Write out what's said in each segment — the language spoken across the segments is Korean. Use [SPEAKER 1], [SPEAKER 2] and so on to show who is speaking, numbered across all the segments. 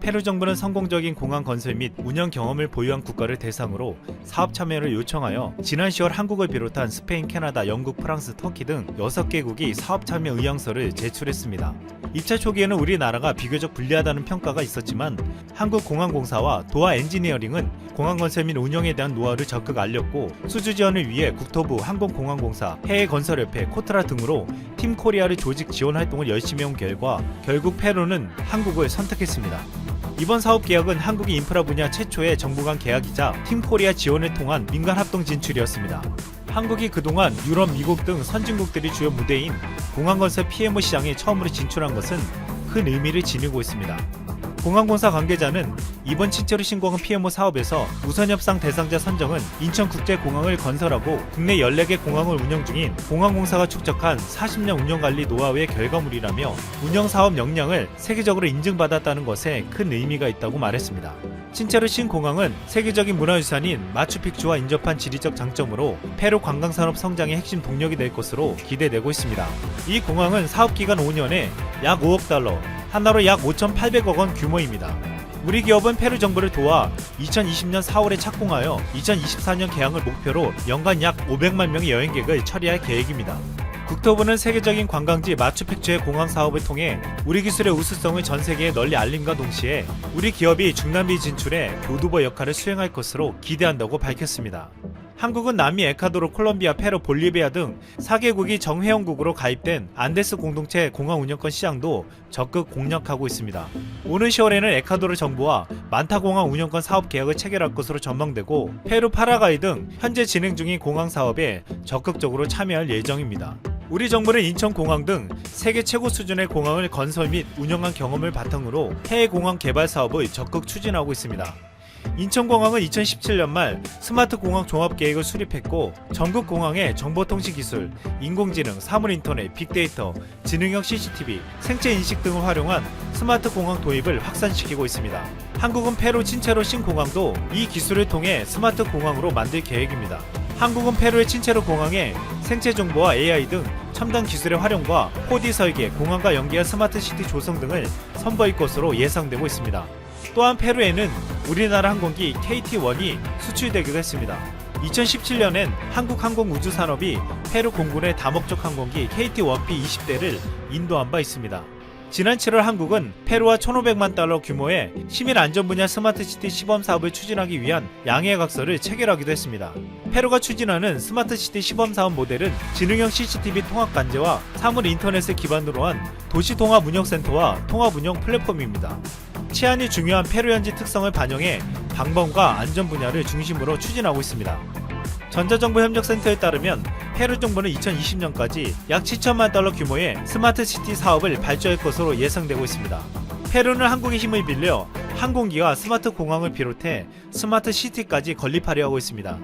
[SPEAKER 1] 페루 정부는 성공적인 공항 건설 및 운영 경험을 보유한 국가를 대상으로 사업 참여를 요청하여 지난 10월 한국을 비롯한 스페인, 캐나다, 영국, 프랑스, 터키 등 6개국이 사업 참여 의향서를 제출했습니다. 입찰 초기에는 우리나라가 비교적 불리하다는 평가가 있었지만 한국공항공사와 도하 엔지니어링은 공항 건설 및 운영에 대한 노하우를 적극 알렸고 수주 지원을 위해 국토부, 항공공항공사, 해외건설협회, 코트라 등으로 팀 코리아를 조직 지원 활동을 열심히 해온 결과 결국 페루는 한국을 선택했습니다. 이번 사업 계약은 한국이 인프라 분야 최초의 정부 간 계약이자 팀 코리아 지원을 통한 민간 합동 진출이었습니다. 한국이 그동안 유럽, 미국 등 선진국들이 주요 무대인 공항건설 PMO 시장에 처음으로 진출한 것은 큰 의미를 지니고 있습니다. 공항공사 관계자는 이번 친체로 신공항 PMO 사업에서 우선협상 대상자 선정은 인천국제공항을 건설하고 국내 14개 공항을 운영 중인 공항공사가 축적한 40년 운영관리 노하우의 결과물이라며 운영사업 역량을 세계적으로 인증받았다는 것에 큰 의미가 있다고 말했습니다. 친체로 신공항은 세계적인 문화유산인 마추픽추와 인접한 지리적 장점으로 페루 관광산업 성장의 핵심 동력이 될 것으로 기대되고 있습니다. 이 공항은 사업기간 5년에 약 5억 달러, 하나로 약 5,800억 원 규모입니다. 우리 기업은 페루 정부를 도와 2020년 4월에 착공하여 2024년 개항을 목표로 연간 약 500만 명의 여행객을 처리할 계획입니다. 국토부는 세계적인 관광지 마추픽추의 공항 사업을 통해 우리 기술의 우수성을 전 세계에 널리 알림과 동시에 우리 기업이 중남미 진출에 교두보 역할을 수행할 것으로 기대한다고 밝혔습니다. 한국은 남미 에콰도르, 콜롬비아, 페루, 볼리비아 등 4개국이 정회원국으로 가입된 안데스 공동체 공항 운영권 시장도 적극 공략하고 있습니다. 오는 10월에는 에콰도르 정부와 만타 공항 운영권 사업 계약을 체결할 것으로 전망되고 페루, 파라과이 등 현재 진행 중인 공항 사업에 적극적으로 참여할 예정입니다. 우리 정부는 인천공항 등 세계 최고 수준의 공항을 건설 및 운영한 경험을 바탕으로 해외 공항 개발 사업을 적극 추진하고 있습니다. 인천공항은 2017년 말 스마트 공항 종합계획을 수립했고 전국 공항의 정보통신기술, 인공지능, 사물인터넷, 빅데이터, 지능형 CCTV, 생체인식 등을 활용한 스마트 공항 도입을 확산시키고 있습니다. 한국은 페루 친체로 신공항도 이 기술을 통해 스마트 공항으로 만들 계획입니다. 한국은 페루의 친체로 공항에 생체 정보와 AI 등 첨단 기술의 활용과 4D 설계, 공항과 연계한 스마트 시티 조성 등을 선보일 것으로 예상되고 있습니다. 또한 페루에는 우리나라 항공기 KT-1이 수출되기도 했습니다. 2017년엔 한국항공우주산업이 페루 공군의 다목적 항공기 KT-1P 20대를 인도한 바 있습니다. 지난 7월 한국은 페루와 1,500만 달러 규모의 시민 안전 분야 스마트시티 시범 사업을 추진하기 위한 양해각서를 체결하기도 했습니다. 페루가 추진하는 스마트시티 시범 사업 모델은 지능형 CCTV 통합 관제와 사물 인터넷을 기반으로 한 도시통합운영센터와 통합운영 플랫폼입니다. 치안이 중요한 페루 현지 특성을 반영해 방범과 안전 분야를 중심으로 추진하고 있습니다. 전자정보협력센터에 따르면 페루 정부는 2020년까지 약 7천만 달러 규모의 스마트시티 사업을 발주할 것으로 예상되고 있습니다. 페루는 한국의 힘을 빌려 항공기와 스마트 공항을 비롯해 스마트시티까지 건립하려 하고 있습니다.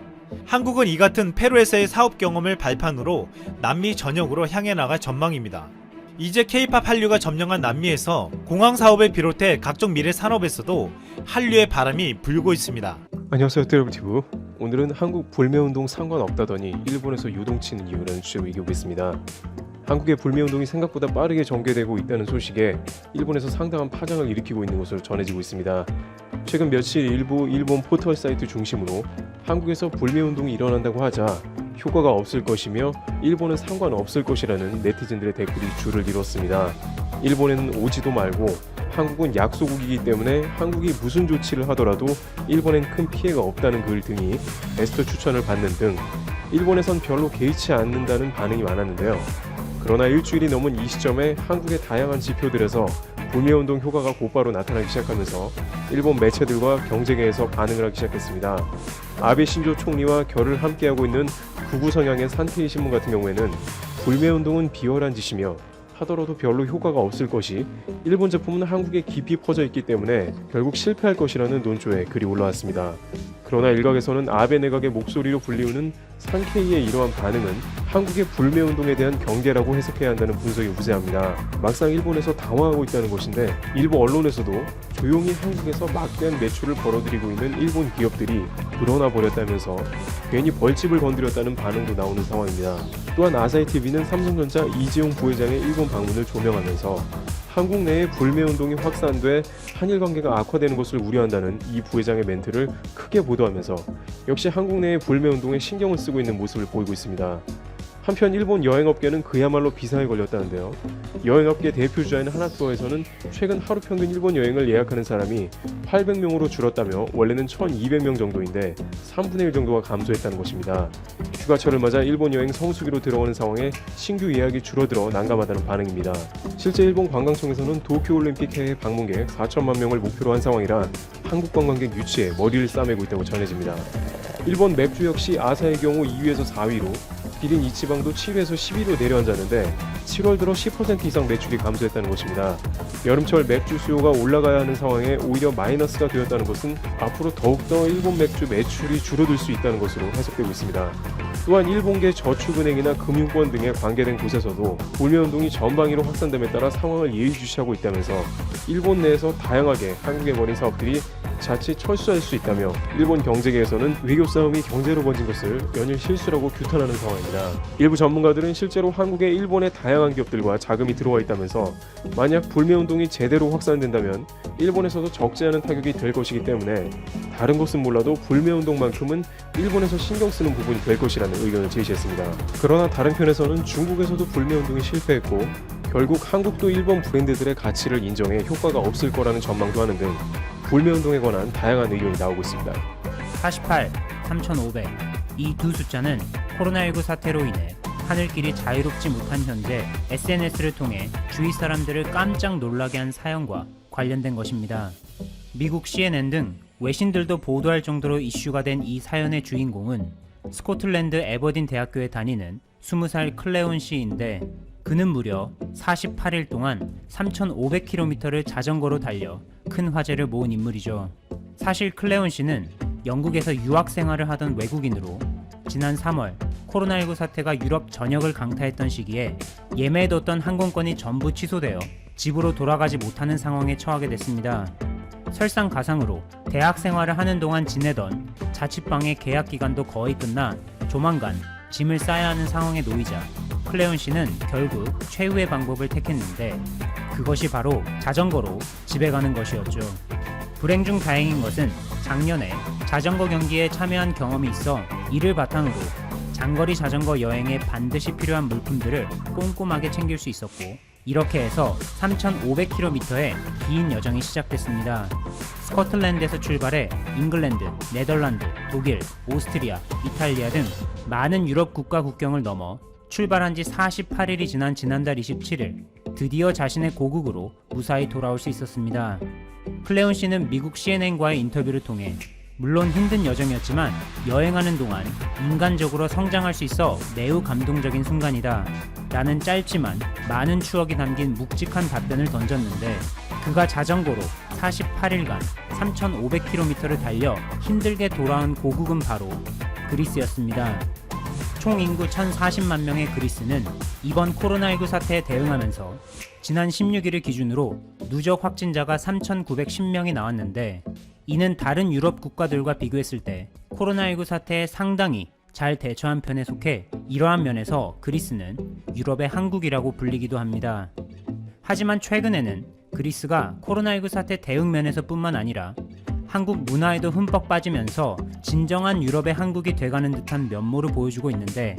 [SPEAKER 1] 한국은 이 같은 페루에서의 사업 경험을 발판으로 남미 전역으로 향해 나갈 전망입니다. 이제 K-POP 한류가 점령한 남미에서 공항 사업을 비롯해 각종 미래 산업에서도 한류의 바람이 불고 있습니다.
[SPEAKER 2] 안녕하세요, 떼러블티브. 오늘은 한국 불매운동 상관없다더니 일본에서 요동치는 이유라는 주제로 얘기해보겠습니다. 한국의 불매운동이 생각보다 빠르게 전개되고 있다는 소식에 일본에서 상당한 파장을 일으키고 있는 것으로 전해지고 있습니다. 최근 며칠 일부 일본 포털 사이트 중심으로 한국에서 불매운동이 일어난다고 하자 효과가 없을 것이며 일본은 상관없을 것이라는 네티즌들의 댓글이 줄을 이뤘습니다. 일본에는 오지도 말고 한국은 약소국이기 때문에 한국이 무슨 조치를 하더라도 일본엔 큰 피해가 없다는 글 등이 베스트 추천을 받는 등 일본에선 별로 개의치 않는다는 반응이 많았는데요. 그러나 일주일이 넘은 이 시점에 한국의 다양한 지표들에서 불매운동 효과가 곧바로 나타나기 시작하면서 일본 매체들과 경제계에서 반응을 하기 시작했습니다. 아베 신조 총리와 결을 함께하고 있는 극우 성향의 산케이 신문 같은 경우에는 불매운동은 비열한 짓이며 하더라도 별로 효과가 없을 것이 일본 제품은 한국에 깊이 퍼져 있기 때문에 결국 실패할 것이라는 논조에 글이 올라왔습니다. 그러나 일각에서는 아베 내각의 목소리로 불리우는 상케이의 이러한 반응은 한국의 불매운동에 대한 경계라고 해석해야 한다는 분석이 우세합니다. 막상 일본에서 당황하고 있다는 것인데 일부 언론에서도 조용히 한국에서 막대한 매출을 벌어들이고 있는 일본 기업들이 불어나 버렸다면서 괜히 벌집을 건드렸다는 반응도 나오는 상황입니다. 또한 아사히TV는 삼성전자 이재용 부회장의 일본 방문을 조명하면서 한국 내에 불매운동이 확산돼 한일 관계가 악화되는 것을 우려한다는 이 부회장의 멘트를 크게 보도하면서 역시 한국 내의 불매운동에 신경을 쓰고 있는 모습을 보이고 있습니다. 한편 일본 여행업계는 그야말로 비사에 걸렸다는데요. 여행업계 대표주자인 하나투어에서는 최근 하루 평균 일본 여행을 예약하는 사람이 800명으로 줄었다며 원래는 1200명 정도인데 3분의 1 정도가 감소했다는 것입니다. 휴가철을 맞아 일본 여행 성수기로 들어오는 상황에 신규 예약이 줄어들어 난감하다는 반응입니다. 실제 일본 관광청에서는 도쿄올림픽 해외 방문객 4천만 명을 목표로 한 상황이라 한국 관광객 유치에 머리를 싸매고 있다고 전해집니다. 일본 맥주 역시 아사의 경우 2위에서 4위로 기린 이치방도 7위에서 10위로 내려앉았는데 7월 들어 10% 이상 매출이 감소했다는 것입니다. 여름철 맥주 수요가 올라가야 하는 상황에 오히려 마이너스가 되었다는 것은 앞으로 더욱더 일본 맥주 매출이 줄어들 수 있다는 것으로 해석되고 있습니다. 또한 일본계 저축은행이나 금융권 등에 관계된 곳에서도 불매운동이 전방위로 확산됨에 따라 상황을 예의주시하고 있다면서 일본 내에서 다양하게 한국에 걸린 사업들이 자칫 철수할 수 있다며 일본 경제계에서는 외교 싸움이 경제로 번진 것을 연일 실수라고 규탄하는 상황입니다. 일부 전문가들은 실제로 한국에 일본의 다양한 기업들과 자금이 들어와 있다면서 만약 불매운동이 제대로 확산된다면 일본에서도 적지 않은 타격이 될 것이기 때문에 다른 것은 몰라도 불매운동만큼은 일본에서 신경 쓰는 부분이 될 것이라는 의견을 제시했습니다. 그러나 다른 편에서는 중국에서도 불매운동이 실패했고 결국 한국도 일본 브랜드들의 가치를 인정해 효과가 없을 거라는 전망도 하는 등 불매운동에 관한 다양한 의견이 나오고 있습니다.
[SPEAKER 3] 48, 3,500. 이 두 숫자는 코로나19 사태로 인해 하늘길이 자유롭지 못한 현재 SNS를 통해 주위 사람들을 깜짝 놀라게 한 사연과 관련된 것입니다. 미국 CNN 등 외신들도 보도할 정도로 이슈가 된 이 사연의 주인공은 스코틀랜드 에버딘 대학교에 다니는 20살 클레온 씨인데 그는 무려 48일 동안 3,500km를 자전거로 달려 큰 화제를 모은 인물이죠. 사실 클레온 씨는 영국에서 유학 생활을 하던 외국인으로 지난 3월 코로나19 사태가 유럽 전역을 강타했던 시기에 예매해뒀던 항공권이 전부 취소되어 집으로 돌아가지 못하는 상황에 처하게 됐습니다. 설상가상으로 대학 생활을 하는 동안 지내던 자취방의 계약 기간도 거의 끝나 조만간 짐을 싸야 하는 상황에 놓이자 클레온 씨는 결국 최후의 방법을 택했는데 그것이 바로 자전거로 집에 가는 것이었죠. 불행 중 다행인 것은 작년에 자전거 경기에 참여한 경험이 있어 이를 바탕으로 장거리 자전거 여행에 반드시 필요한 물품들을 꼼꼼하게 챙길 수 있었고 이렇게 해서 3,500km의 긴 여정이 시작됐습니다. 스코틀랜드에서 출발해 잉글랜드, 네덜란드, 독일, 오스트리아, 이탈리아 등 많은 유럽 국가 국경을 넘어 출발한 지 48일이 지난 지난달 27일 드디어 자신의 고국으로 무사히 돌아올 수 있었습니다. 클레온 씨는 미국 CNN과의 인터뷰를 통해 물론 힘든 여정이었지만 여행하는 동안 인간적으로 성장할 수 있어 매우 감동적인 순간이다 라는 짧지만 많은 추억이 담긴 묵직한 답변을 던졌는데 그가 자전거로 48일간 3,500km를 달려 힘들게 돌아온 고국은 바로 그리스였습니다. 총 인구 1,040만 명의 그리스는 이번 코로나19 사태에 대응하면서 지난 16일을 기준으로 누적 확진자가 3,910명이 나왔는데 이는 다른 유럽 국가들과 비교했을 때 코로나19 사태에 상당히 잘 대처한 편에 속해 이러한 면에서 그리스는 유럽의 한국이라고 불리기도 합니다. 하지만 최근에는 그리스가 코로나19 사태 대응 면에서뿐만 아니라 한국 문화에도 흠뻑 빠지면서 진정한 유럽의 한국이 돼가는 듯한 면모를 보여주고 있는데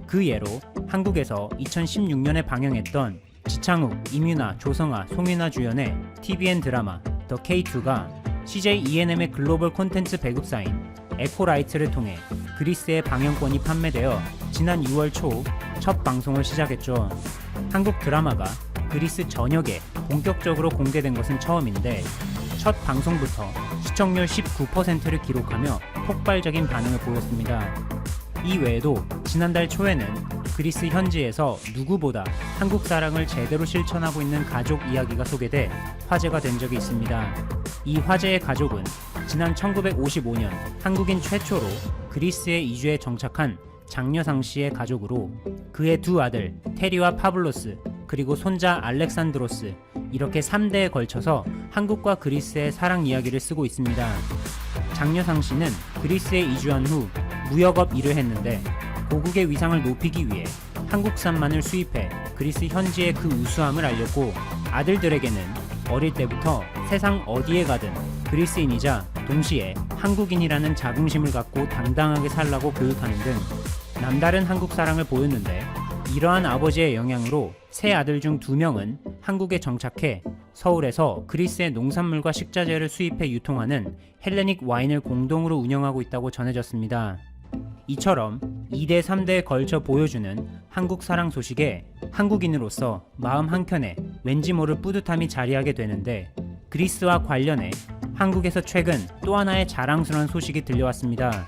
[SPEAKER 3] 그 예로 한국에서 2016년에 방영했던 지창욱, 임윤아, 조성아, 송윤아 주연의 TVN 드라마 더 K2가 CJ ENM의 글로벌 콘텐츠 배급사인 에코라이트를 통해 그리스의 방영권이 판매되어 지난 6월 초 첫 방송을 시작했죠. 한국 드라마가 그리스 전역에 본격적으로 공개된 것은 처음인데 첫 방송부터 시청률 19%를 기록하며 폭발적인 반응을 보였습니다. 이 외에도 지난달 초에는 그리스 현지에서 누구보다 한국 사랑을 제대로 실천하고 있는 가족 이야기가 소개돼 화제가 된 적이 있습니다. 이 화제의 가족은 지난 1955년 한국인 최초로 그리스에 이주해 정착한 장려상 씨의 가족으로 그의 두 아들 테리와 파블로스 그리고 손자 알렉산드로스 이렇게 3대에 걸쳐서 한국과 그리스의 사랑 이야기를 쓰고 있습니다. 장려상 씨는 그리스에 이주한 후 무역업 일을 했는데 고국의 위상을 높이기 위해 한국산 마늘 수입해 그리스 현지의 그 우수함을 알렸고 아들들에게는 어릴 때부터 세상 어디에 가든 그리스인이자 동시에 한국인이라는 자긍심을 갖고 당당하게 살라고 교육하는 등 남다른 한국 사랑을 보였는데 이러한 아버지의 영향으로 세 아들 중 2명은 한국에 정착해 서울에서 그리스의 농산물과 식자재를 수입해 유통하는 헬레닉 와인을 공동으로 운영하고 있다고 전해졌습니다. 이처럼 2대 3대에 걸쳐 보여주는 한국 사랑 소식에 한국인으로서 마음 한켠에 왠지 모를 뿌듯함이 자리하게 되는데 그리스와 관련해 한국에서 최근 또 하나의 자랑스러운 소식이 들려왔습니다.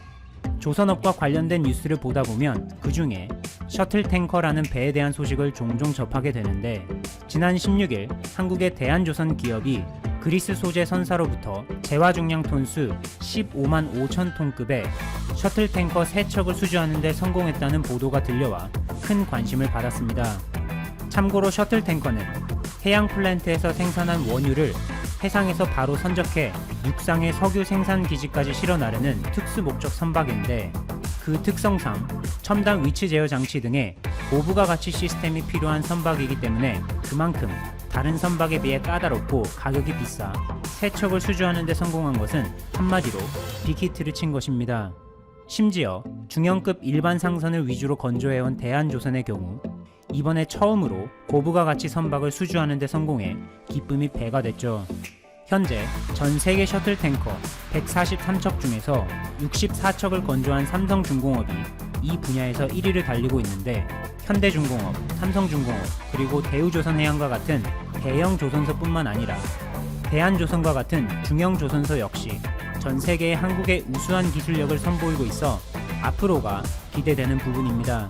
[SPEAKER 3] 조선업과 관련된 뉴스를 보다 보면 그 중에 셔틀 탱커라는 배에 대한 소식을 종종 접하게 되는데 지난 16일 한국의 대한조선 기업이 그리스 소재 선사로부터 재화 중량 톤수 15만 5천 톤급의 셔틀 탱커 3척을 수주하는 데 성공했다는 보도가 들려와 큰 관심을 받았습니다. 참고로 셔틀 탱커는 해양 플랜트에서 생산한 원유를 해상에서 바로 선적해 육상의 석유 생산 기지까지 실어 나르는 특수 목적 선박인데 그 특성상 첨단 위치 제어 장치 등의 고부가 가치 시스템이 필요한 선박이기 때문에 그만큼 다른 선박에 비해 까다롭고 가격이 비싸 세 척을 수주하는 데 성공한 것은 한마디로 빅히트를 친 것입니다. 심지어 중형급 일반 상선을 위주로 건조해온 대한조선의 경우 이번에 처음으로 고부가 가치 선박을 수주하는 데 성공해 기쁨이 배가 됐죠. 현재 전 세계 셔틀 탱커 143척 중에서 64척을 건조한 삼성중공업이 이 분야에서 1위를 달리고 있는데 현대중공업, 삼성중공업, 그리고 대우조선해양과 같은 대형 조선소뿐만 아니라 대한조선과 같은 중형 조선소 역시 전 세계의 한국의 우수한 기술력을 선보이고 있어 앞으로가 기대되는 부분입니다.